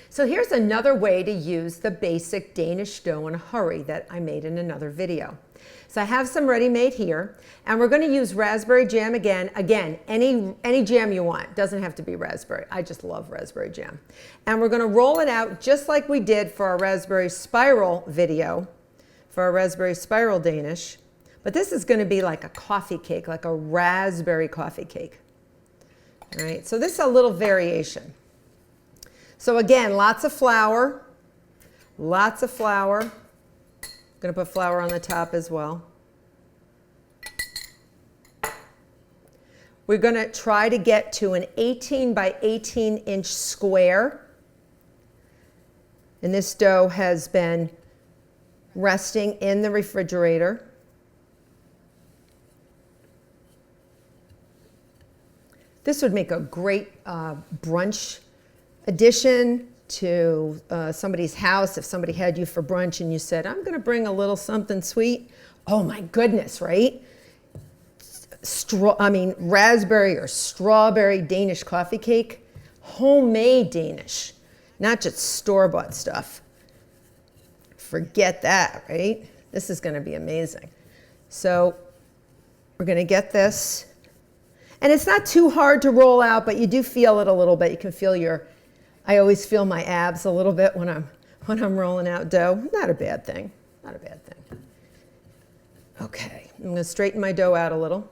So here's another way to use the basic Danish dough in a hurry that I made in another video. So I have some ready-made here, and we're going to use raspberry jam again. Again, any jam you want. Doesn't have to be raspberry. I just love raspberry jam. And we're going to roll it out just like we did for our raspberry spiral video, for our raspberry spiral Danish. But this is going to be like a coffee cake, like a raspberry coffee cake. All right, so this is a little variation. So again, lots of flour, lots of flour. I'm going to put flour on the top as well. We're going to try to get to an 18 by 18 inch square. And this dough has been resting in the refrigerator. This would make a great brunch addition to somebody's house. If somebody had you for brunch and you said, I'm going to bring a little something sweet. Oh my goodness, right? Raspberry or strawberry Danish coffee cake. Homemade Danish, not just store-bought stuff. Forget that, right? This is going to be amazing. So we're going to get this. And it's not too hard to roll out, but you do feel it a little bit. You can feel I always feel my abs a little bit when I'm rolling out dough. Not a bad thing, not a bad thing. Okay, I'm going to straighten my dough out a little.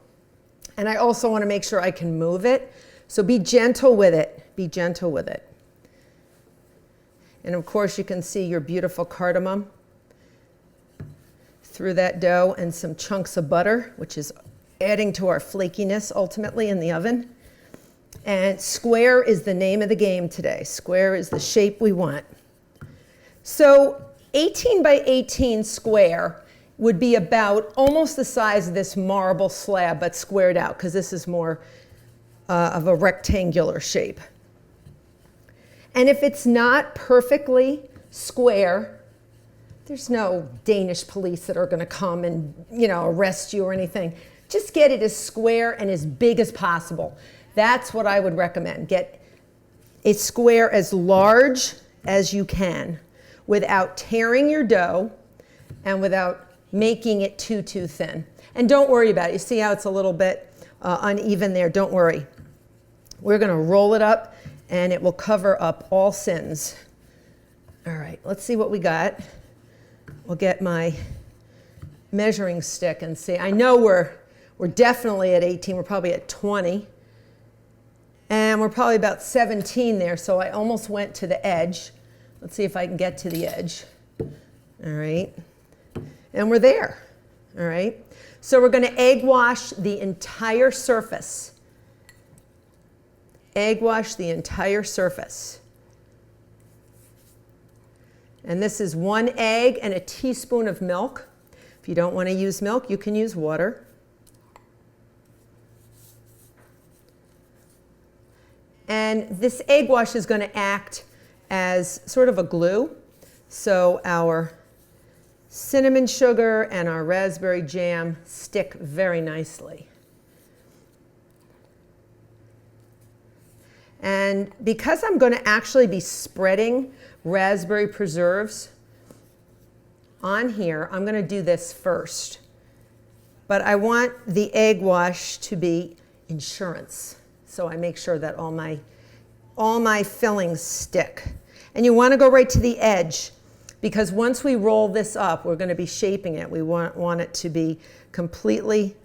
And I also want to make sure I can move it. So be gentle with it, be gentle with it. And of course you can see your beautiful cardamom through that dough and some chunks of butter, which is adding to our flakiness ultimately in the oven. And square is the name of the game today. Square is the shape we want. So 18 by 18 square would be about almost the size of this marble slab, but squared out, because this is more of a rectangular shape. And if it's not perfectly square, there's no Danish police that are going to come and, arrest you or anything. Just get it as square and as big as possible. That's what I would recommend. Get a square as large as you can without tearing your dough and without making it too thin. And don't worry about it. You see how it's a little bit uneven there? Don't worry. We're going to roll it up and it will cover up all sins. All right, let's see what we got. We'll get my measuring stick and see. I know we're definitely at 18. We're probably at 20. And we're probably about 17 there, so I almost went to the edge. Let's see if I can get to the edge. All right. And we're there. All right. So we're going to egg wash the entire surface. Egg wash the entire surface. And this is 1 egg and a teaspoon of milk. If you don't want to use milk, you can use water. And this egg wash is going to act as sort of a glue. So our cinnamon sugar and our raspberry jam stick very nicely. And because I'm going to actually be spreading raspberry preserves on here, I'm going to do this first. But I want the egg wash to be insurance. So I make sure that all my fillings stick. And you want to go right to the edge, because once we roll this up, we're going to be shaping it. We want it to be completely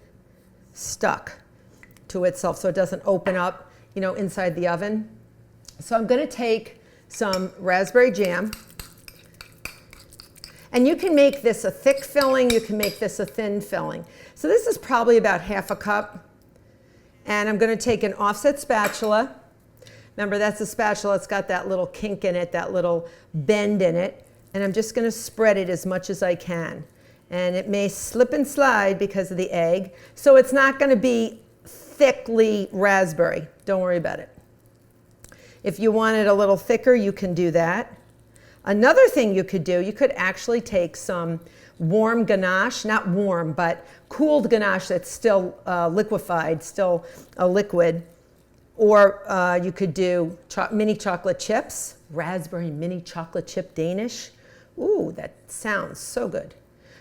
stuck to itself so it doesn't open up, inside the oven. So I'm going to take some raspberry jam. And you can make this a thick filling, you can make this a thin filling. So this is probably about half a cup. And I'm going to take an offset spatula. Remember, that's a spatula. It's got that little kink in it, that little bend in it. And I'm just going to spread it as much as I can. And it may slip and slide because of the egg. So it's not going to be thickly raspberry. Don't worry about it. If you want it a little thicker, you can do that. Another thing you could do, you could actually take some warm ganache, not warm, but cooled ganache that's still liquefied, still a liquid, Or you could do mini chocolate chips, raspberry mini chocolate chip Danish. Ooh, that sounds so good.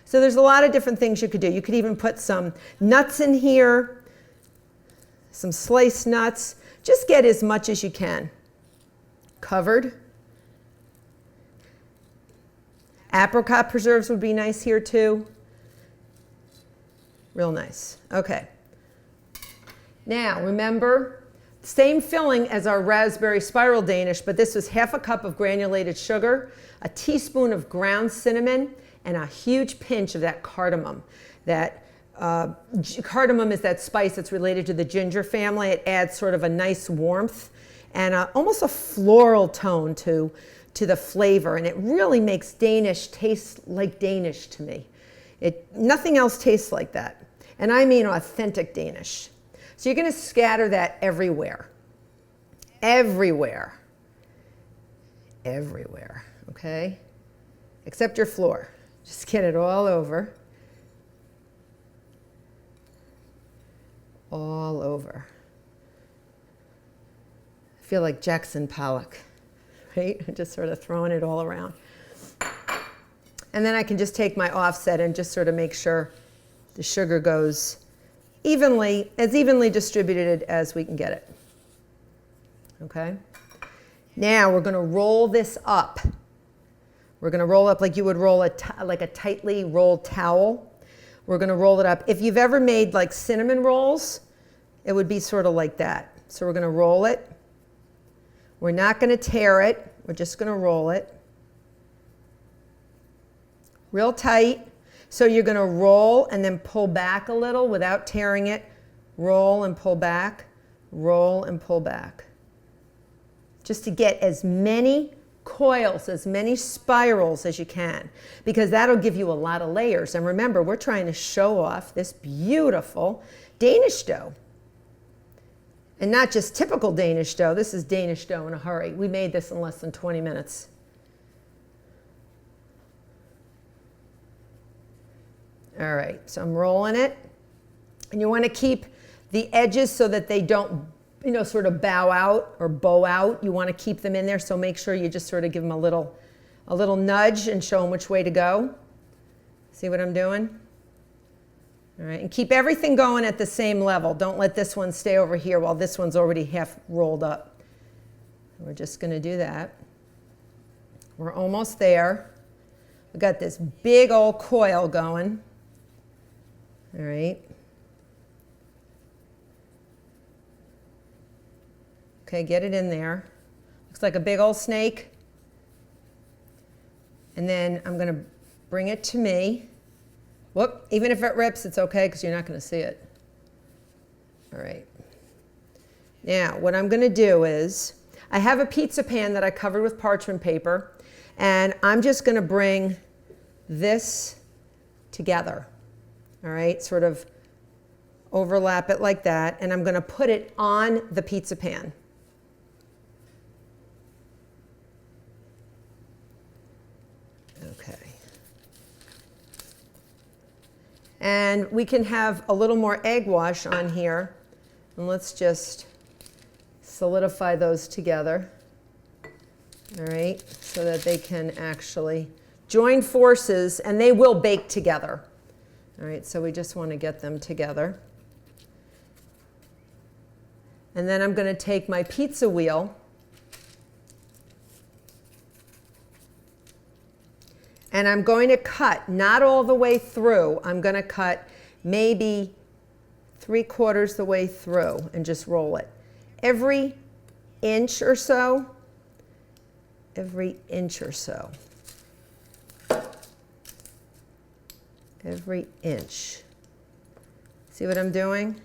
So there's a lot of different things you could do. You could even put some nuts in here, some sliced nuts. Just get as much as you can. Covered. Apricot preserves would be nice here too. Real nice. Okay. Now remember, same filling as our raspberry spiral Danish, but this was half a cup of granulated sugar, a teaspoon of ground cinnamon, and a huge pinch of that cardamom. That cardamom is that spice that's related to the ginger family. It adds sort of a nice warmth and almost a floral tone to the flavor, and it really makes Danish taste like Danish to me. Nothing else tastes like that, and I mean authentic Danish. So you're going to scatter that everywhere, everywhere, everywhere, okay? Except your floor. Just get it all over. All over. I feel like Jackson Pollock, right? Just sort of throwing it all around. And then I can just take my offset and just sort of make sure the sugar goes evenly, as evenly distributed as we can get it. Okay? Now we're going to roll this up. We're going to roll up like you would roll like a tightly rolled towel. We're going to roll it up. If you've ever made like cinnamon rolls, it would be sort of like that. So we're going to roll it. We're not going to tear it. We're just going to roll it. Real tight. So you're going to roll and then pull back a little without tearing it. Roll and pull back. Roll and pull back. Just to get as many coils, as many spirals as you can, because that'll give you a lot of layers. And remember, we're trying to show off this beautiful Danish dough. And not just typical Danish dough. This is Danish dough in a hurry. We made this in less than 20 minutes. All right, so I'm rolling it. And you want to keep the edges so that they don't, sort of bow out or bow out. You want to keep them in there, so make sure you just sort of give them a little nudge and show them which way to go. See what I'm doing? All right, and keep everything going at the same level. Don't let this one stay over here while this one's already half rolled up. We're just going to do that. We're almost there. We've got this big old coil going. All right. Okay, get it in there. Looks like a big old snake. And then I'm going to bring it to me. Whoop, even if it rips, it's okay because you're not going to see it. All right. Now, what I'm going to do is, I have a pizza pan that I covered with parchment paper, and I'm just going to bring this together. All right, sort of overlap it like that, and I'm going to put it on the pizza pan. Okay. And we can have a little more egg wash on here, and let's just solidify those together. All right, so that they can actually join forces, and they will bake together. All right, so we just want to get them together. And then I'm going to take my pizza wheel and I'm going to cut, not all the way through. I'm going to cut maybe 3/4 the way through and just roll it. Every inch or so, every inch. See what I'm doing?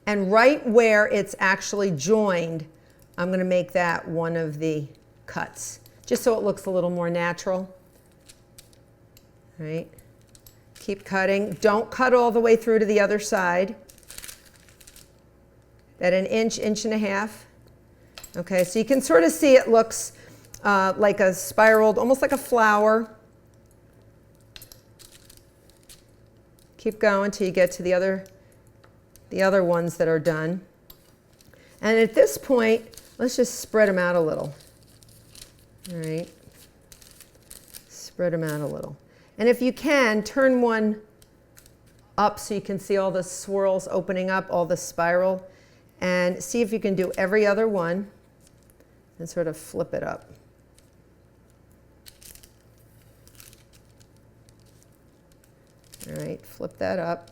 And right where it's actually joined, I'm going to make that one of the cuts, just so it looks a little more natural. All right. Keep cutting. Don't cut all the way through to the other side. At an inch, inch and a half. Okay, so you can sort of see it looks like a spiraled, almost like a flower. Keep going till you get to the other ones that are done. And at this point, let's just spread them out a little. All right. Spread them out a little. And if you can, turn one up so you can see all the swirls opening up, all the spiral. And see if you can do every other one and sort of flip it up. All right, flip that up.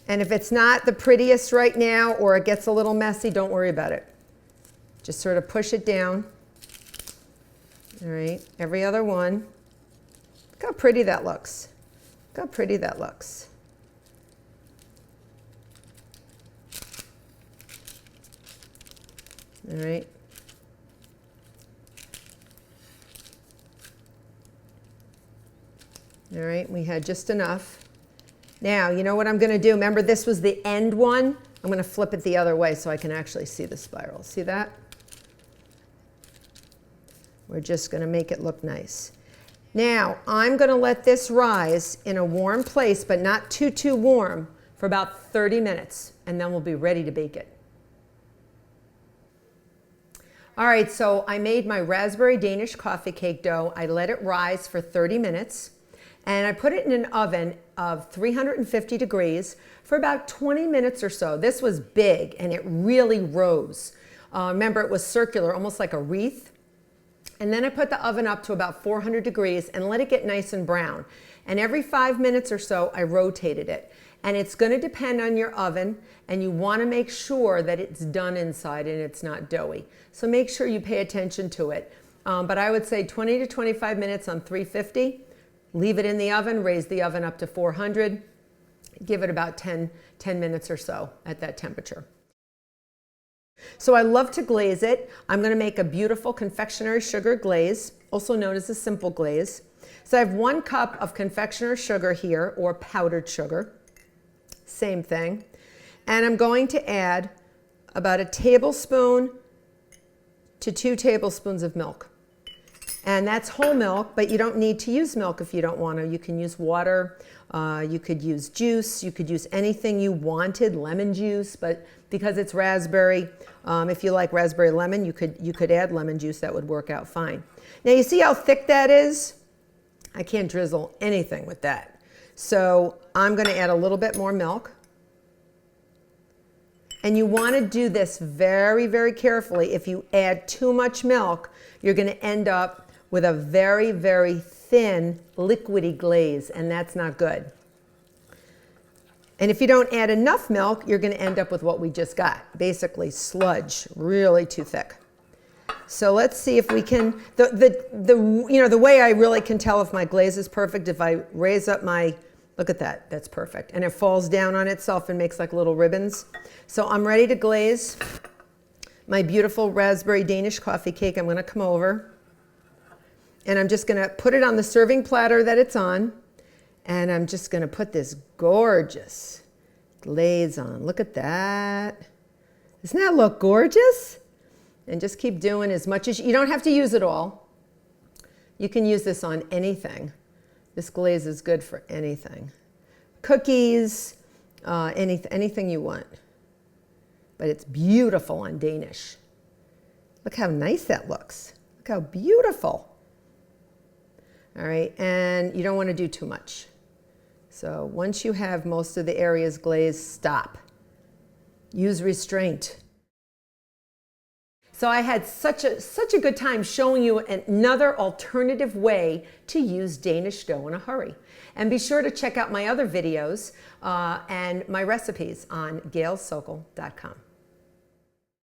And if it's not the prettiest right now or it gets a little messy, don't worry about it. Just sort of push it down. All right, every other one. Look how pretty that looks. Look how pretty that looks. All right. All right, we had just enough. Now, you know what I'm going to do? Remember, this was the end one. I'm going to flip it the other way so I can actually see the spiral. See that? We're just going to make it look nice. Now, I'm going to let this rise in a warm place, but not too warm, for about 30 minutes, and then we'll be ready to bake it. All right, so I made my raspberry Danish coffee cake dough. I let it rise for 30 minutes, and I put it in an oven of 350 degrees for about 20 minutes or so. This was big, and it really rose. Remember, it was circular, almost like a wreath. And then I put the oven up to about 400 degrees and let it get nice and brown. And every 5 minutes or so, I rotated it. And it's going to depend on your oven, and you want to make sure that it's done inside and it's not doughy. So make sure you pay attention to it. But I would say 20 to 25 minutes on 350. Leave it in the oven, raise the oven up to 400. Give it about 10 minutes or so at that temperature. So I love to glaze it. I'm going to make a beautiful confectionery sugar glaze, also known as a simple glaze. So I have 1 cup of confectionery sugar here, or powdered sugar. Same thing. And I'm going to add about a tablespoon to 2 tablespoons of milk. And that's whole milk, but you don't need to use milk if you don't want to. You can use water, you could use juice, you could use anything you wanted, lemon juice, but because it's raspberry, if you like raspberry lemon, you could add lemon juice. That would work out fine. Now you see how thick that is? I can't drizzle anything with that. So I'm going to add a little bit more milk. And you want to do this very, very carefully. If you add too much milk, you're going to end up with a very, very thin, liquidy glaze, and that's not good. And if you don't add enough milk, you're going to end up with what we just got, basically sludge, really too thick. So let's see if we can, the way I really can tell if my glaze is perfect, if I raise up my, look at that, that's perfect. And it falls down on itself and makes like little ribbons. So I'm ready to glaze my beautiful raspberry Danish coffee cake. I'm going to come over and I'm just going to put it on the serving platter that it's on. And I'm just going to put this gorgeous glaze on. Look at that. Doesn't that look gorgeous? And just keep doing as much as you don't have to use it all. You can use this on anything. This glaze is good for anything. Cookies, anything you want. But it's beautiful on Danish. Look how nice that looks. Look how beautiful. All right, and you don't want to do too much. So once you have most of the areas glazed, stop. Use restraint. So I had such a good time showing you another alternative way to use Danish dough in a hurry. And be sure to check out my other videos and my recipes on gailsokol.com.